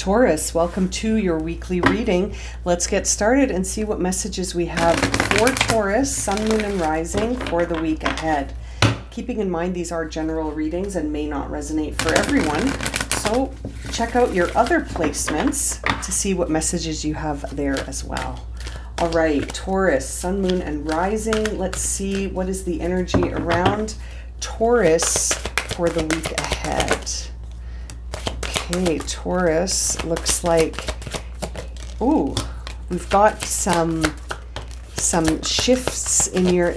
Taurus, welcome to your weekly reading. Let's get started and see what messages we have for Taurus, Sun, Moon, and Rising for the week ahead. Keeping in mind these are general readings and may not resonate for everyone, so check out your other placements to see what messages you have there as well. All right, Taurus, Sun, Moon, and Rising. Let's see what is the energy around Taurus for the week ahead. Okay, Taurus, looks like, we've got some shifts in your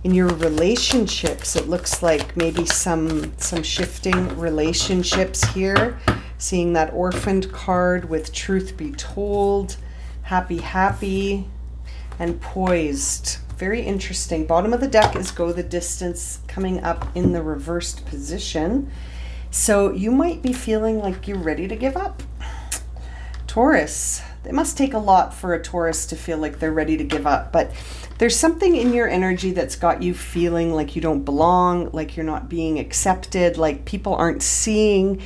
relationships. It looks like maybe some shifting relationships here. Seeing that orphaned card with truth be told, happy, and poised. Very interesting. Bottom of the deck is go the distance, coming up in the reversed position. So you might be feeling like you're ready to give up. Taurus, it must take a lot for a Taurus to feel like they're ready to give up, but there's something in your energy that's got you feeling like you don't belong, like you're not being accepted, like people aren't seeing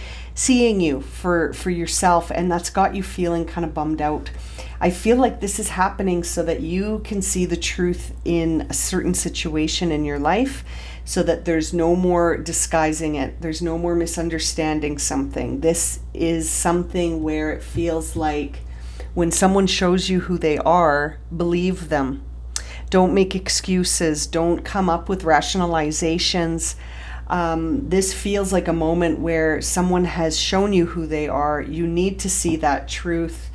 you for yourself, and that's got you feeling kind of bummed out. I feel like this is happening so that you can see the truth in a certain situation in your life, so that there's no more disguising it. There's no more misunderstanding something. This is something where it feels like when someone shows you who they are, believe them. Don't make excuses. Don't come up with rationalizations. This feels like a moment where someone has shown you who they are. You need to see that truth.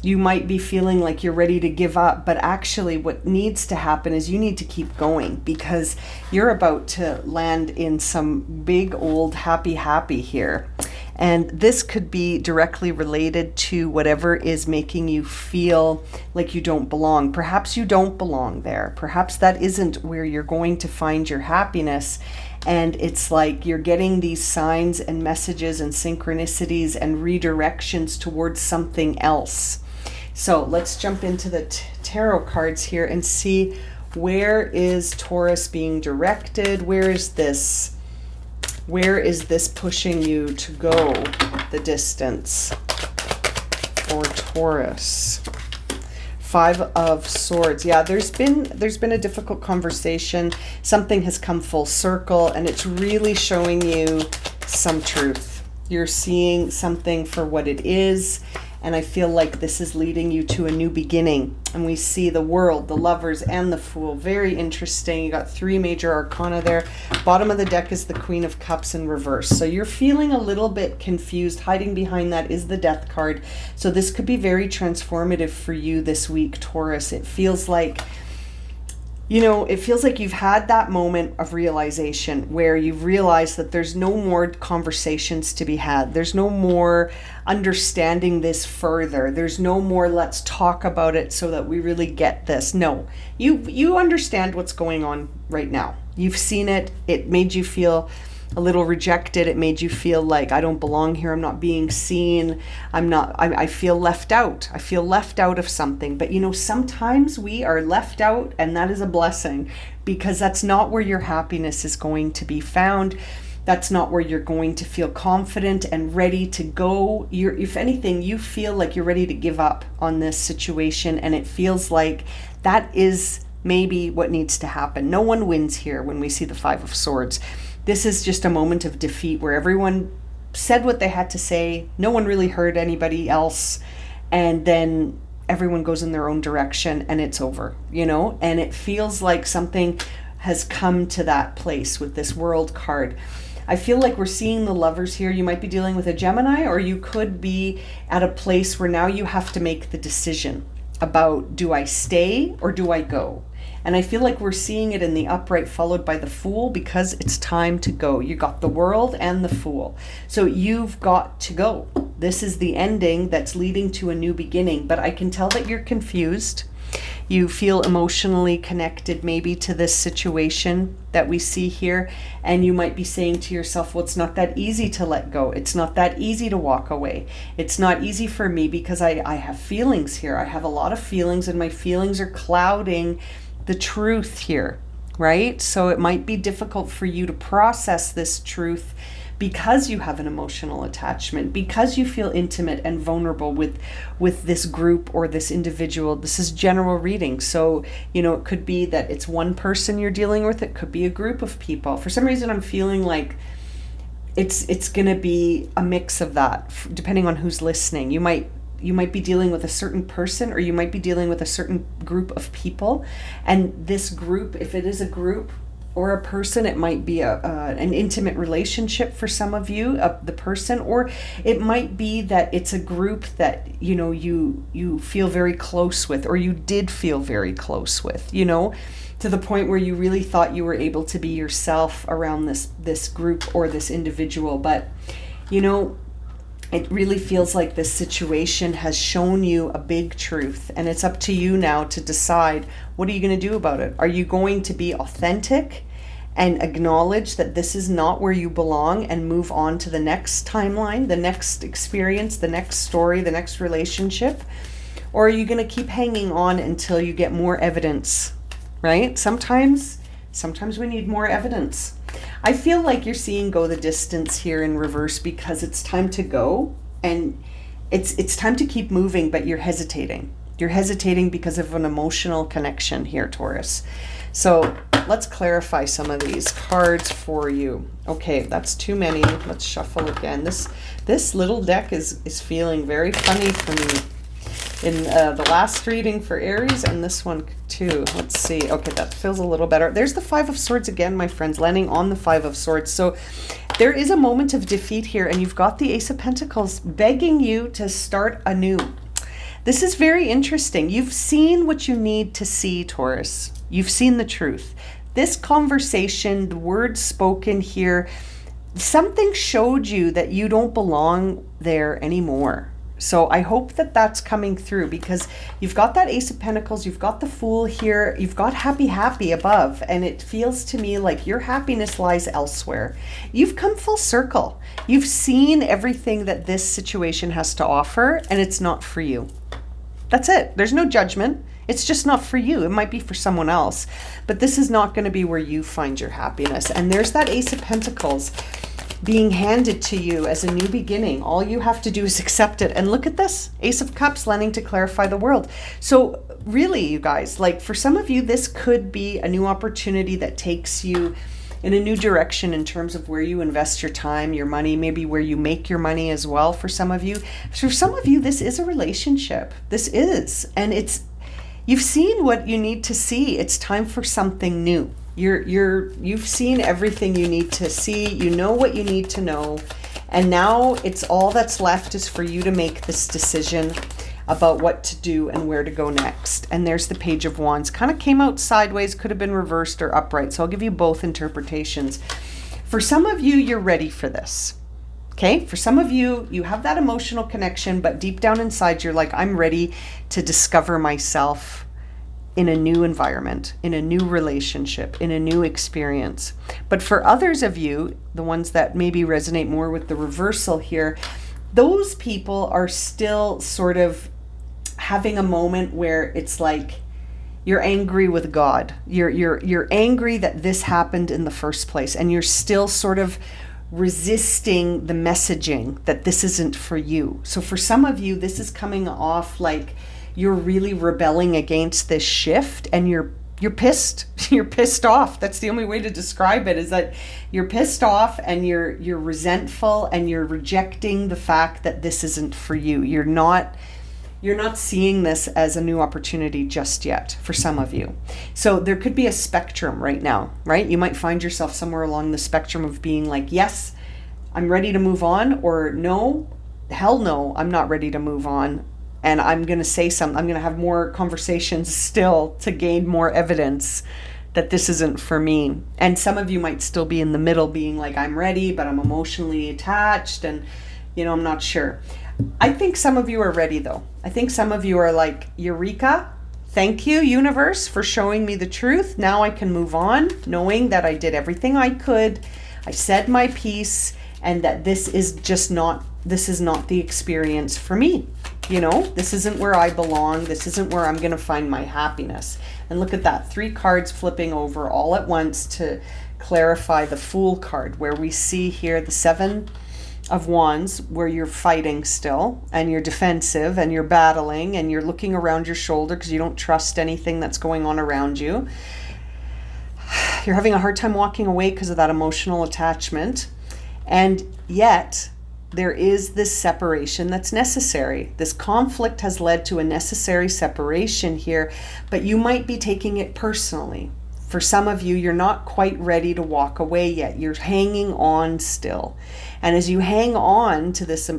You might be feeling like you're ready to give up, but actually what needs to happen is you need to keep going, because you're about to land in some big old happy here. And this could be directly related to whatever is making you feel like you don't belong. Perhaps you don't belong there. Perhaps that isn't where you're going to find your happiness. And it's like you're getting these signs and messages and synchronicities and redirections towards something else. So let's jump into the tarot cards here and see, where is Taurus being directed? Where is this pushing you to go the distance for Taurus? Five of Swords. Yeah, there's been a difficult conversation. Something has come full circle, and it's really showing you some truth. You're seeing something for what it is. And I feel like this is leading you to a new beginning. And we see the World, the Lovers, and the Fool. Very interesting. You got three major arcana there. Bottom of the deck is the Queen of Cups in reverse. So you're feeling a little bit confused. Hiding behind that is the Death card. So this could be very transformative for you this week, Taurus. It feels like, you've had that moment of realization where you've realized that there's no more conversations to be had. There's no more understanding this further. There's no more let's talk about it so that we really get this. No, you understand what's going on right now. You've seen it. It made you feel a little rejected. It made you feel like I don't belong here. I'm not being seen. I feel left out. I feel left out of something. But sometimes we are left out, and that is a blessing, because that's not where your happiness is going to be found. That's not where you're going to feel confident and ready to go. If anything, you feel like you're ready to give up on this situation, and it feels like that is maybe what needs to happen. No one wins here when we see the Five of Swords. This is just a moment of defeat where everyone said what they had to say. No one really heard anybody else. And then everyone goes in their own direction and it's over, And it feels like something has come to that place with this World card. I feel like we're seeing the Lovers here. You might be dealing with a Gemini, or you could be at a place where now you have to make the decision about, do I stay or do I go? And I feel like we're seeing it in the upright followed by the Fool, because it's time to go. You got the World and the Fool. So you've got to go. This is the ending that's leading to a new beginning. But I can tell that you're confused. You feel emotionally connected maybe to this situation that we see here. And you might be saying to yourself, well, it's not that easy to let go. It's not that easy to walk away. It's not easy for me because I have feelings here. I have a lot of feelings, and my feelings are clouding the truth here, right? So it might be difficult for you to process this truth because you have an emotional attachment, because you feel intimate and vulnerable with this group or this individual. This is general reading. So, it could be that it's one person you're dealing with. It could be a group of people. For some reason, I'm feeling like it's going to be a mix of that, depending on who's listening. You might be dealing with a certain person, or you might be dealing with a certain group of people. And this group, if it is a group or a person, it might be an intimate relationship for some of you, the person, or it might be that it's a group that, you feel very close with, or you did feel very close with, to the point where you really thought you were able to be yourself around this group or this individual. But, it really feels like this situation has shown you a big truth, and it's up to you now to decide, what are you going to do about it? Are you going to be authentic and acknowledge that this is not where you belong and move on to the next timeline, the next experience, the next story, the next relationship? Or are you going to keep hanging on until you get more evidence, right? Sometimes we need more evidence. I feel like you're seeing go the distance here in reverse because it's time to go, and it's time to keep moving, but you're hesitating. You're hesitating because of an emotional connection here, Taurus. So let's clarify some of these cards for you. Okay, that's too many. Let's shuffle again. This little deck is feeling very funny for me. In the last reading for Aries, and this one too. Let's see. Okay, that feels a little better. There's the Five of Swords again, my friends, landing on the Five of Swords. So there is a moment of defeat here, and you've got the Ace of Pentacles begging you to start anew. This is very interesting. You've seen what you need to see, Taurus. You've seen the truth. This conversation, the words spoken here, something showed you that you don't belong there anymore. So I hope that that's coming through, because you've got that Ace of Pentacles, you've got the Fool here, you've got happy above, and it feels to me like your happiness lies elsewhere. You've come full circle. You've seen everything that this situation has to offer, and it's not for you. That's it. There's no judgment. It's just not for you. It might be for someone else, but this is not going to be where you find your happiness. And there's that Ace of Pentacles being handed to you as a new beginning. All you have to do is accept it. And look at this, Ace of Cups lending to clarify the world. So really, you guys, like for some of you, this could be a new opportunity that takes you in a new direction in terms of where you invest your time, your money, maybe where you make your money as well. For some of you, this is a relationship. This is, and you've seen what you need to see. It's time for something new. You've seen everything you need to see. You know what you need to know. And now it's all that's left is for you to make this decision about what to do and where to go next. And there's the Page of Wands. Kind of came out sideways, could have been reversed or upright. So I'll give you both interpretations. For some of you, you're ready for this. Okay? For some of you, you have that emotional connection, but deep down inside, you're like, I'm ready to discover myself in a new environment, in a new relationship, in a new experience. But for others of you, the ones that maybe resonate more with the reversal here, those people are still sort of having a moment where it's like you're angry with God. You're angry that this happened in the first place, and you're still sort of resisting the messaging that this isn't for you. So for some of you, this is coming off like you're really rebelling against this shift, and you're pissed. You're pissed off. That's the only way to describe it, is that you're pissed off and you're resentful, and you're rejecting the fact that this isn't for you. You're not seeing this as a new opportunity just yet for some of you. So there could be a spectrum right now, right? You might find yourself somewhere along the spectrum of being like, yes, I'm ready to move on, or no, hell no, I'm not ready to move on. And I'm going to say something. I'm going to have more conversations still to gain more evidence that this isn't for me. And some of you might still be in the middle, being like, I'm ready, but I'm emotionally attached, and I'm not sure. I think some of you are ready, though. I think some of you are like, Eureka, thank you, universe, for showing me the truth. Now I can move on, knowing that I did everything I could. I said my piece, and that this is not the experience for me. This isn't where I belong. This isn't where I'm going to find my happiness. And look at that, 3 cards flipping over all at once to clarify the Fool card, where we see here the Seven of Wands, where you're fighting still and you're defensive and you're battling and you're looking around your shoulder because you don't trust anything that's going on around you. You're having a hard time walking away because of that emotional attachment. And yet there is this separation that's necessary. This conflict has led to a necessary separation here, but you might be taking it personally. For some of you, you're not quite ready to walk away yet. You're hanging on still. And as you hang on to this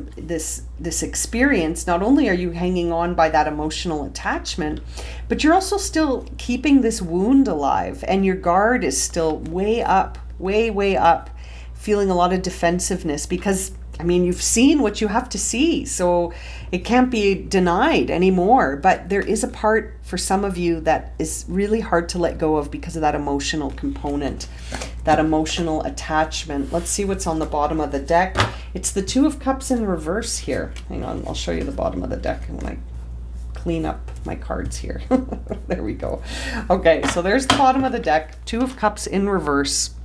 experience, not only are you hanging on by that emotional attachment, but you're also still keeping this wound alive, and your guard is still way up, way up, feeling a lot of defensiveness because, I mean, you've seen what you have to see, so it can't be denied anymore. But there is a part for some of you that is really hard to let go of because of that emotional component, that emotional attachment. Let's see what's on the bottom of the deck. It's the Two of Cups in reverse here. Hang on, I'll show you the bottom of the deck when I clean up my cards here. There we go. Okay, so there's the bottom of the deck, Two of Cups in reverse.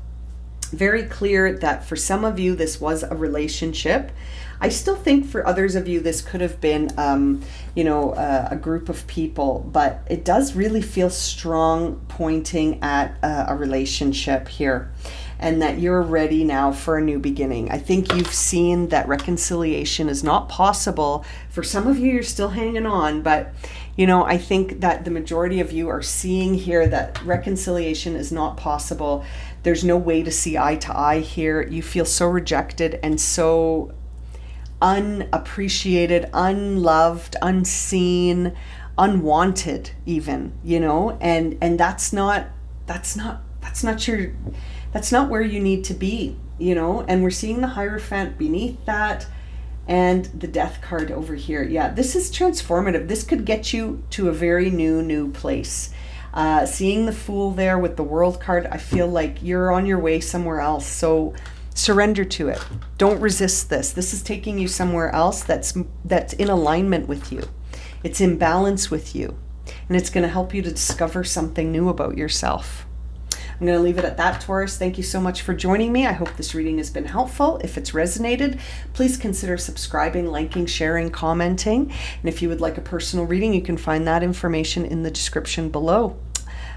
Very clear that for some of you, this was a relationship. I still think for others of you, this could have been, a group of people, but it does really feel strong pointing at a relationship here, and that you're ready now for a new beginning. I think you've seen that reconciliation is not possible. For some of you, you're still hanging on, but I think that the majority of you are seeing here that reconciliation is not possible. There's no way to see eye to eye here. You feel so rejected and so unappreciated, unloved, unseen, unwanted even, and that's not where you need to be, and we're seeing the Hierophant beneath that and the Death card over here. Yeah, this is transformative. This could get you to a very new place. Seeing the Fool there with the World card, I feel like you're on your way somewhere else. So surrender to it. Don't resist this. This is taking you somewhere else that's in alignment with you. It's in balance with you. And it's going to help you to discover something new about yourself. I'm going to leave it at that, Taurus. Thank you so much for joining me. I hope this reading has been helpful. If it's resonated, please consider subscribing, liking, sharing, commenting. And if you would like a personal reading, you can find that information in the description below.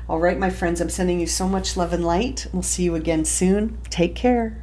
All right, my friends, I'm sending you so much love and light. We'll see you again soon. Take care.